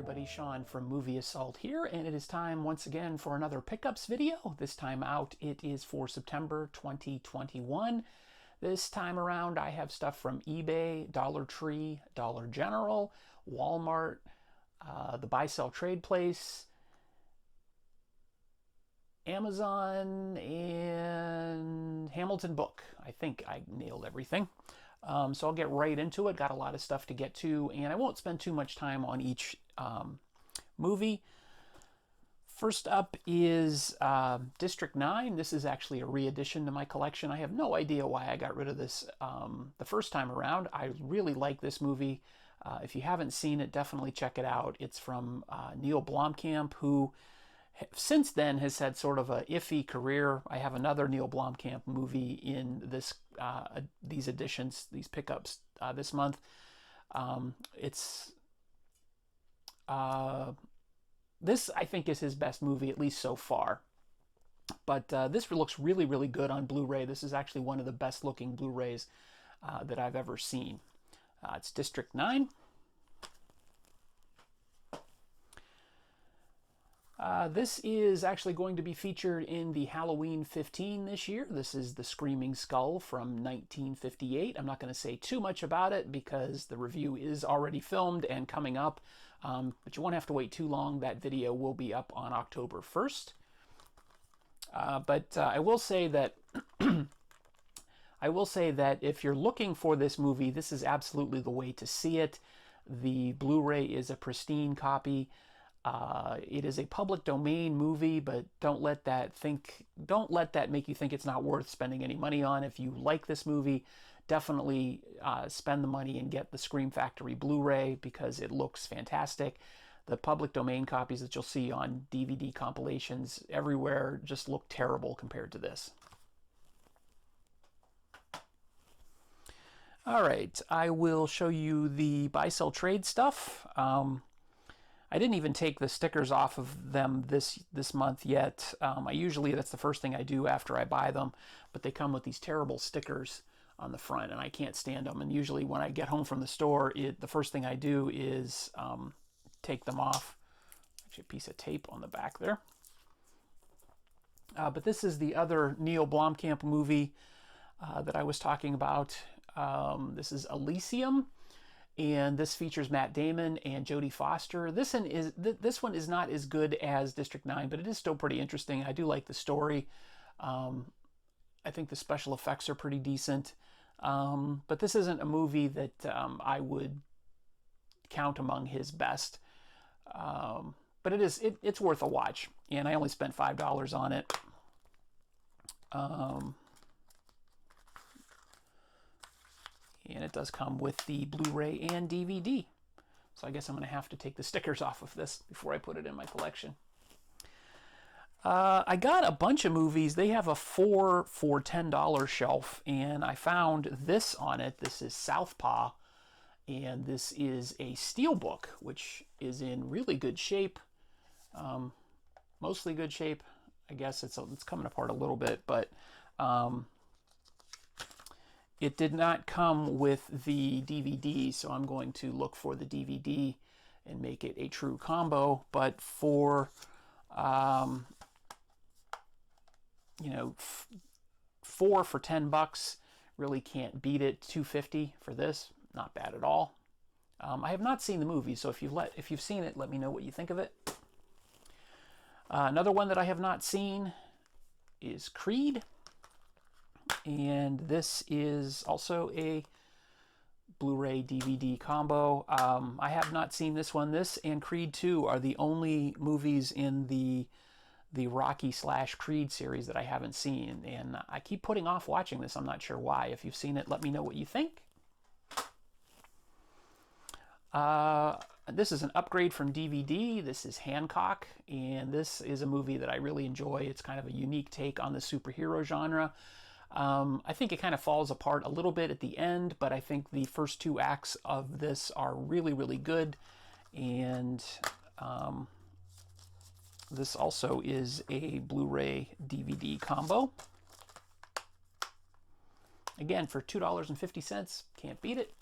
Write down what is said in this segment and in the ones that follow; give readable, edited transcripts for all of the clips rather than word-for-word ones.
everybody, Sean from Movie Assault here, and it is time once again for another pickups video. This time out it is for September 2021. This time around I have stuff from eBay, Dollar Tree, Dollar General, Walmart, the Buy Sell Trade Place, Amazon, and Hamilton Book. I think I nailed everything. So I'll get right into it. Got a lot of stuff to get to, and I won't spend too much time on each movie. First up is District 9. This is actually a re-edition to my collection. I have no idea why I got rid of this the first time around. I really like this movie. If you haven't seen it, definitely check it out. It's from Neil Blomkamp, who since then has had sort of a iffy career. I have another Neil Blomkamp movie in this these editions, these pickups this month. This I think is his best movie, at least so far. But this looks really, really good on Blu-ray. This is actually one of the best looking Blu-rays that I've ever seen. It's District 9. This is actually going to be featured in the Halloween 15 this year. This is The Screaming Skull from 1958. I'm not going to say too much about it because the review is already filmed and coming up, but you won't have to wait too long. That video will be up on October 1st. But I will say that if you're looking for this movie, this is absolutely the way to see it. The Blu-ray is a pristine copy. It is a public domain movie, but don't let that make you think it's not worth spending any money on. If you like this movie, definitely spend the money and get the Scream Factory Blu-ray because it looks fantastic. The public domain copies that you'll see on DVD compilations everywhere just look terrible compared to this. All right, I will show you the buy sell trade stuff. I didn't even take the stickers off of them this month yet. That's the first thing I do after I buy them, but they come with these terrible stickers on the front, and I can't stand them. And usually when I get home from the store, the first thing I do is take them off. Actually, a piece of tape on the back there. But this is the other Neil Blomkamp movie that I was talking about. This is Elysium. And this features Matt Damon and Jodie Foster. This one is not as good as District 9, but it is still pretty interesting. I do like the story. I think the special effects are pretty decent. But this isn't a movie that I would count among his best. But it's worth a watch. And I only spent $5 on it. And it does come with the Blu-ray and DVD. So I guess I'm going to have to take the stickers off of this before I put it in my collection. I got a bunch of movies. They have a 4 for $10 shelf, and I found this on it. This is Southpaw, and this is a steelbook, which is in really good shape. Mostly good shape. I guess it's coming apart a little bit, but it did not come with the DVD, so I'm going to look for the DVD and make it a true combo. But for 4 for $10, really can't beat it. $2.50 for this, not bad at all. I have not seen the movie, so if you've seen it, let me know what you think of it. Another one that I have not seen is Creed. And this is also a Blu-ray DVD combo. I have not seen this one. This and Creed 2 are the only movies in the Rocky / Creed series that I haven't seen. And I keep putting off watching this. I'm not sure why. If you've seen it, let me know what you think. This is an upgrade from DVD. This is Hancock, and this is a movie that I really enjoy. It's kind of a unique take on the superhero genre. I think it kind of falls apart a little bit at the end, but I think the first 2 acts of this are really, really good. And this also is a Blu-ray DVD combo. Again, for $2.50, can't beat it.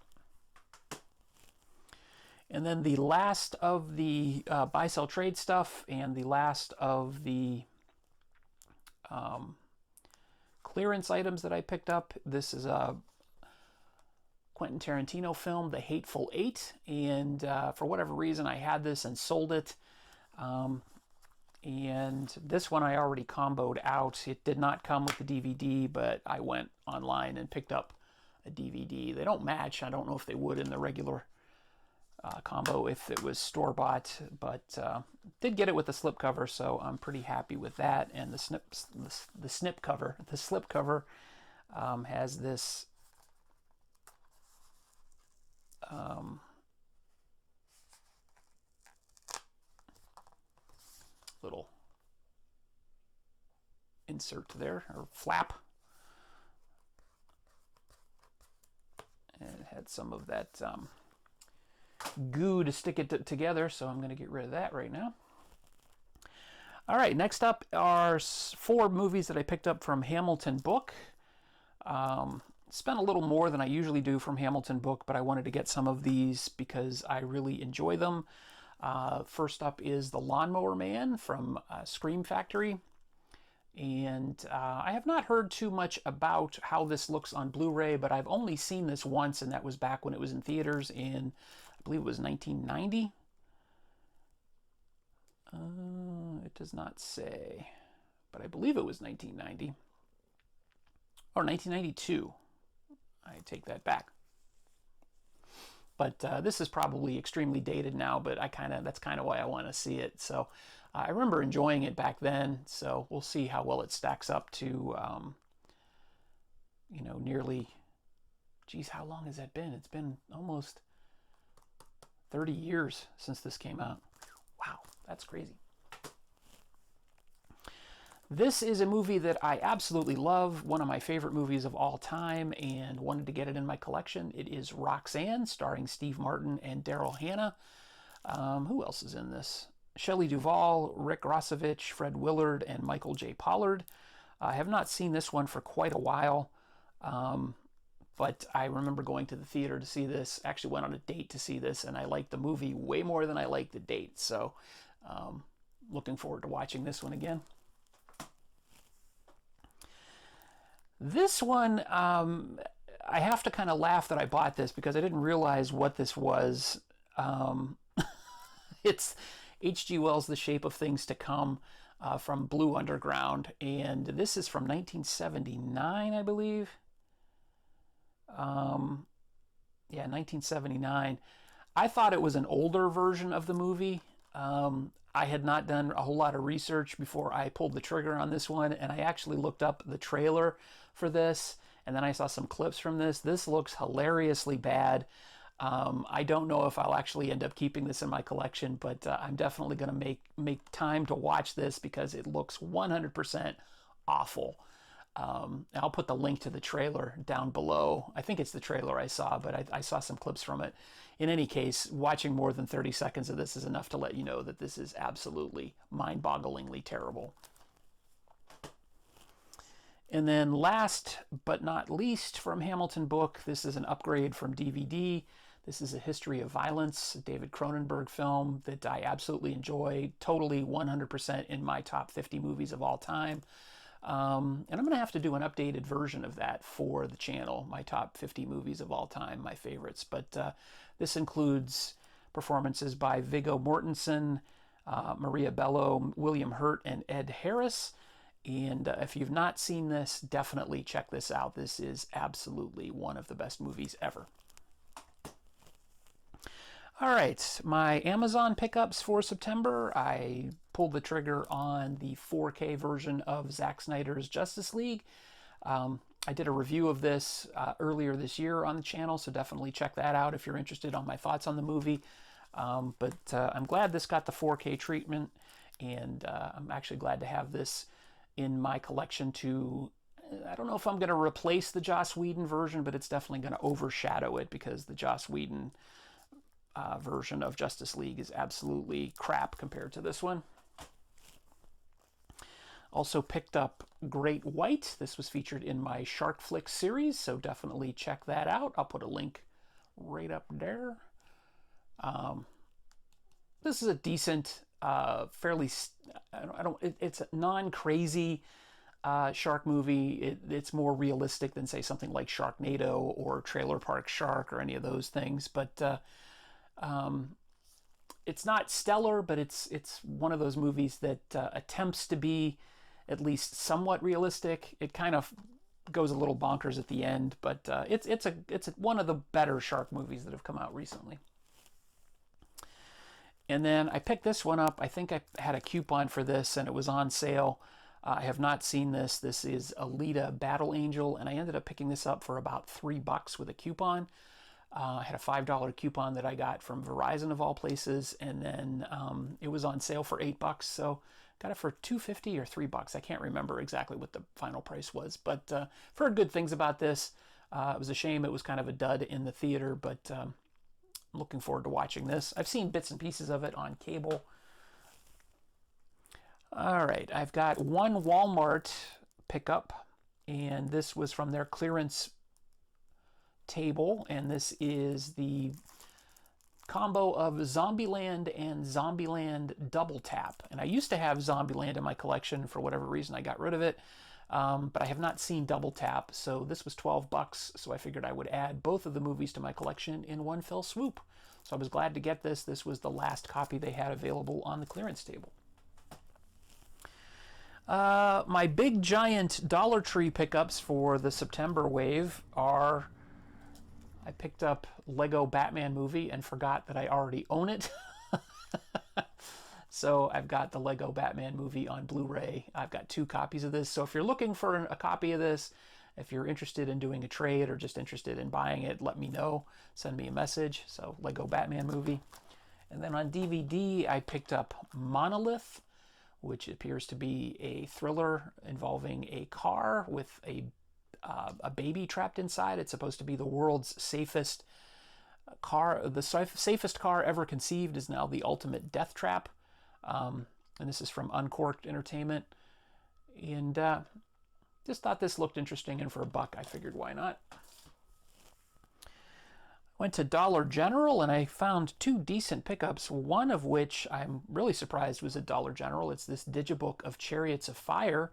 And then the last of the buy-sell trade stuff and the last of the clearance items that I picked up. This is a Quentin Tarantino film, The Hateful Eight, and for whatever reason I had this and sold it. And this one I already comboed out. It did not come with the DVD, but I went online and picked up a DVD. They don't match. I don't know if they would in the regular combo if it was store-bought, but did get it with the slipcover, so I'm pretty happy with that. And the slipcover has this little insert there, or flap, and it had some of that goo to stick it together, so I'm going to get rid of that right now. All right, next up are 4 movies that I picked up from Hamilton Book. Spent a little more than I usually do from Hamilton Book, but I wanted to get some of these because I really enjoy them. First up is The Lawnmower Man from Scream Factory. And I have not heard too much about how this looks on Blu-ray, but I've only seen this once, and that was back when it was in theaters in, I believe it was 1990. It does not say, but I believe it was 1990. Or 1992. I take that back. But this is probably extremely dated now, but that's kind of why I want to see it. So I remember enjoying it back then, so we'll see how well it stacks up to, nearly, geez, how long has that been? It's been almost 30 years since this came out. Wow, that's crazy. This is a movie that I absolutely love, one of my favorite movies of all time, and wanted to get it in my collection. It is Roxanne, starring Steve Martin and Daryl Hannah. Who else is in this? Shelley Duvall, Rick Rossovich, Fred Willard, and Michael J. Pollard. I have not seen this one for quite a while, but I remember going to the theater to see this. Actually went on a date to see this, and I liked the movie way more than I liked the date. So looking forward to watching this one again. This one, I have to kind of laugh that I bought this because I didn't realize what this was. It's H.G. Wells' The Shape of Things to Come from Blue Underground, and this is from 1979, I believe. Yeah, 1979. I thought it was an older version of the movie. I had not done a whole lot of research before I pulled the trigger on this one, and I actually looked up the trailer for this, and then I saw some clips from this. This looks hilariously bad. I don't know if I'll actually end up keeping this in my collection, but I'm definitely going to make time to watch this because it looks 100% awful. I'll put the link to the trailer down below. I think it's the trailer I saw, but I saw some clips from it. In any case, watching more than 30 seconds of this is enough to let you know that this is absolutely mind-bogglingly terrible. And then last but not least from Hamilton Book, this is an upgrade from DVD. This is A History of Violence, a David Cronenberg film that I absolutely enjoy, totally 100% in my top 50 movies of all time. And I'm going to have to do an updated version of that for the channel, my top 50 movies of all time, my favorites. But this includes performances by Viggo Mortensen, Maria Bello, William Hurt, and Ed Harris. And if you've not seen this, definitely check this out. This is absolutely one of the best movies ever. All right, my Amazon pickups for September. I pulled the trigger on the 4K version of Zack Snyder's Justice League. I did a review of this earlier this year on the channel, so definitely check that out if you're interested on my thoughts on the movie. But I'm glad this got the 4K treatment, and I'm actually glad to have this in my collection to, I don't know if I'm going to replace the Joss Whedon version, but it's definitely going to overshadow it because the Joss Whedon version of Justice League is absolutely crap compared to this one. Also picked up Great White. This was featured in my Shark Flick series, so definitely check that out. I'll put a link right up there. This is a decent, fairly, it's a non-crazy shark movie. It's more realistic than, say, something like Sharknado or Trailer Park Shark or any of those things. But it's not stellar, but it's one of those movies that attempts to be at least somewhat realistic. It kind of goes a little bonkers at the end, but it's one of the better shark movies that have come out recently. And then I picked this one up. I think I had a coupon for this, and it was on sale. I have not seen this. This is Lita Battle Angel, and I ended up picking this up for about $3 with a coupon. I had a $5 coupon that I got from Verizon of all places, and then it was on sale for $8, so got it for $2.50 or $3. I can't remember exactly what the final price was, but I've heard good things about this. It was a shame it was kind of a dud in the theater, but I'm looking forward to watching this. I've seen bits and pieces of it on cable. All right, I've got one Walmart pickup, and this was from their clearance table, and this is the combo of Zombieland and Zombieland Double Tap. And I used to have Zombieland in my collection. For whatever reason, I got rid of it. But I have not seen Double Tap, so this was $12, so I figured I would add both of the movies to my collection in one fell swoop. So I was glad to get this. This was the last copy they had available on the clearance table. My big giant Dollar Tree pickups for the September wave are, I picked up Lego Batman movie and forgot that I already own it. So I've got the Lego Batman movie on Blu-ray. I've got 2 copies of this. So if you're looking for a copy of this, if you're interested in doing a trade or just interested in buying it, let me know. Send me a message. So Lego Batman movie. And then on DVD, I picked up Monolith, which appears to be a thriller involving a car with a baby trapped inside. It's supposed to be the world's safest car. The safest car ever conceived is now the ultimate death trap. And this is from Uncorked Entertainment. And just thought this looked interesting, and for $1, I figured why not. Went to Dollar General, and I found 2 decent pickups, one of which I'm really surprised was at Dollar General. It's this digibook of Chariots of Fire,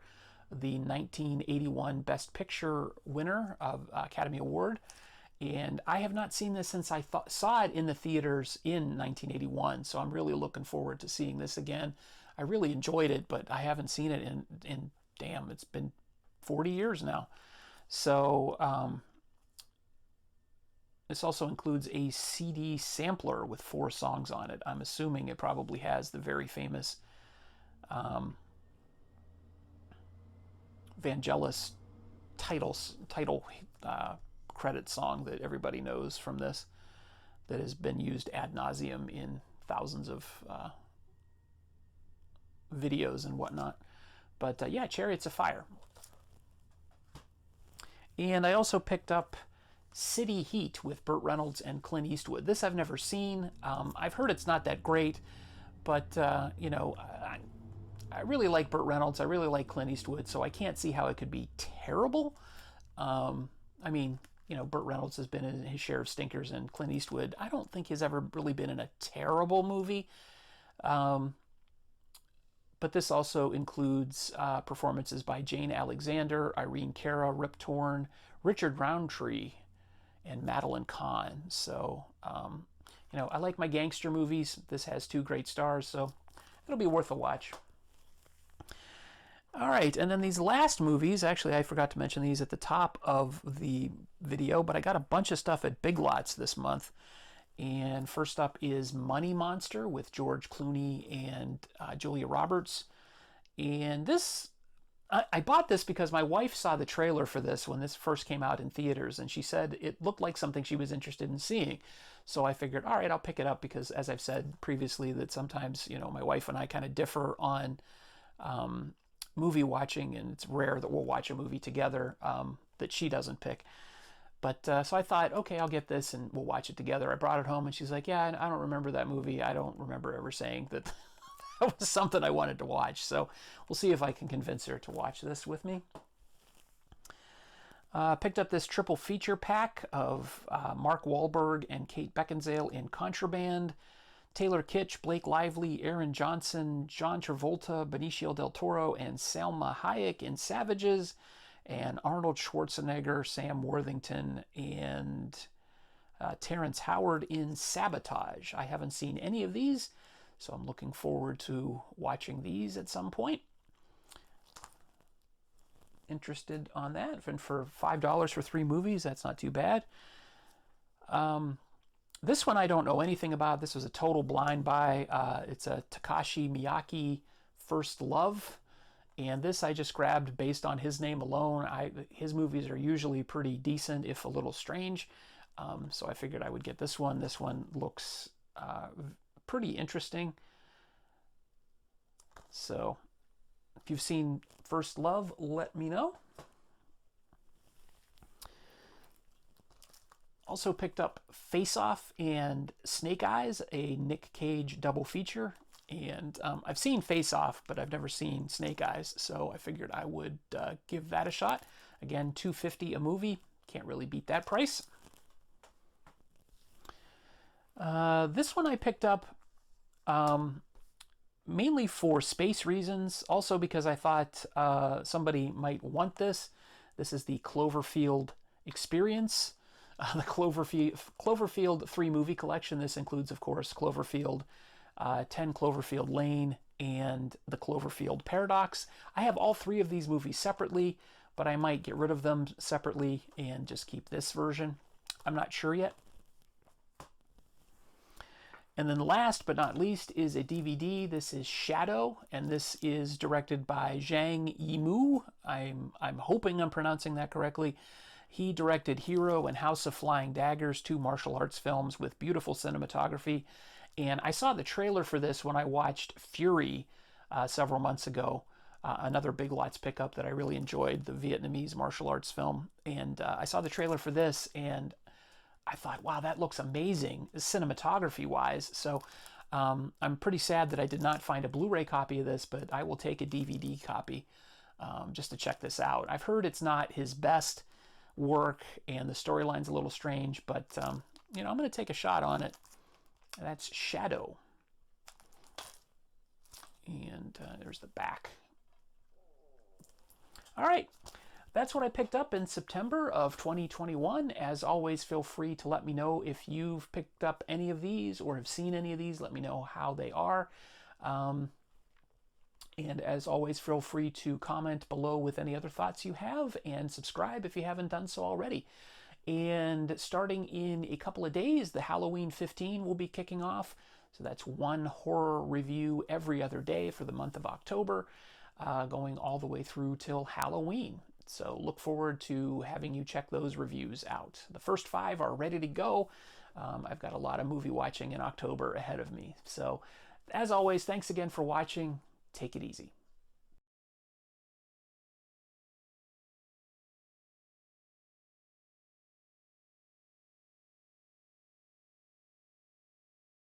the 1981 Best Picture winner of Academy Award. And I have not seen this since I saw it in the theaters in 1981, so I'm really looking forward to seeing this again. I really enjoyed it, but I haven't seen it in damn, it's been 40 years now. So this also includes a CD sampler with 4 songs on it. I'm assuming it probably has the very famous Vangelis title credit song that everybody knows from this, that has been used ad nauseum in thousands of videos and whatnot. But yeah, Chariots of Fire. And I also picked up City Heat with Burt Reynolds and Clint Eastwood. This I've never seen. I've heard it's not that great, but you know, I really like Burt Reynolds. I really like Clint Eastwood, so I can't see how it could be terrible. I mean, you know, Burt Reynolds has been in his share of stinkers, and Clint Eastwood, I don't think has ever really been in a terrible movie. But this also includes performances by Jane Alexander, Irene Cara, Rip Torn, Richard Roundtree, and Madeline Kahn. So, you know, I like my gangster movies. This has 2 great stars, so it'll be worth a watch. All right, and then these last movies, actually I forgot to mention these at the top of the video, but I got a bunch of stuff at Big Lots this month. And first up is Money Monster with George Clooney and Julia Roberts. And this, I bought this because my wife saw the trailer for this when this first came out in theaters, and she said it looked like something she was interested in seeing. So I figured, all right, I'll pick it up, because as I've said previously, that sometimes, you know, my wife and I kind of differ on movie watching, and it's rare that we'll watch a movie together that she doesn't pick. But so I thought, okay, I'll get this and we'll watch it together. I brought it home, and she's like, yeah, I don't remember that movie. I don't remember ever saying that that was something I wanted to watch. So we'll see if I can convince her to watch this with me. Picked up this triple feature pack of Mark Wahlberg and Kate Beckinsale in Contraband, Taylor Kitsch, Blake Lively, Aaron Johnson, John Travolta, Benicio del Toro, and Salma Hayek in Savages, and Arnold Schwarzenegger, Sam Worthington, and Terrence Howard in Sabotage. I haven't seen any of these, so I'm looking forward to watching these at some point. Interested on that. And for $5 for 3 movies, that's not too bad. This one I don't know anything about. This was a total blind buy. It's a Takashi Miyake First Love. And this I just grabbed based on his name alone. His movies are usually pretty decent, if a little strange. So I figured I would get this one. This one looks pretty interesting. So if you've seen First Love, let me know. Also picked up Face Off and Snake Eyes, a Nick Cage double feature. And I've seen Face Off, but I've never seen Snake Eyes, so I figured I would give that a shot. Again, $2.50 a movie. Can't really beat that price. This one I picked up mainly for space reasons, also because I thought somebody might want this. This is the Cloverfield Experience, the Cloverfield 3-movie collection. This includes, of course, Cloverfield, 10 Cloverfield Lane, and the Cloverfield Paradox. I have all 3 of these movies separately, but I might get rid of them separately and just keep this version. I'm not sure yet. And then last but not least is a DVD. This is Shadow, and this is directed by Zhang Yimou. I'm hoping I'm pronouncing that correctly. He directed Hero and House of Flying Daggers, 2 martial arts films with beautiful cinematography. And I saw the trailer for this when I watched Fury several months ago, another Big Lots pickup that I really enjoyed, the Vietnamese martial arts film. And I saw the trailer for this, and I thought, wow, that looks amazing cinematography-wise. So I'm pretty sad that I did not find a Blu-ray copy of this, but I will take a DVD copy just to check this out. I've heard it's not his best work, and the storyline's a little strange, but you know, I'm going to take a shot on it. That's Shadow. And there's the back. All right. That's what I picked up in September of 2021. As always, feel free to let me know if you've picked up any of these or have seen any of these. Let me know how they are. And as always, feel free to comment below with any other thoughts you have, and subscribe if you haven't done so already. And starting in a couple of days, the Halloween 15 will be kicking off. So that's 1 horror review every other day for the month of October, going all the way through till Halloween. So look forward to having you check those reviews out. The first 5 are ready to go. I've got a lot of movie watching in October ahead of me. So as always, thanks again for watching. Take it easy.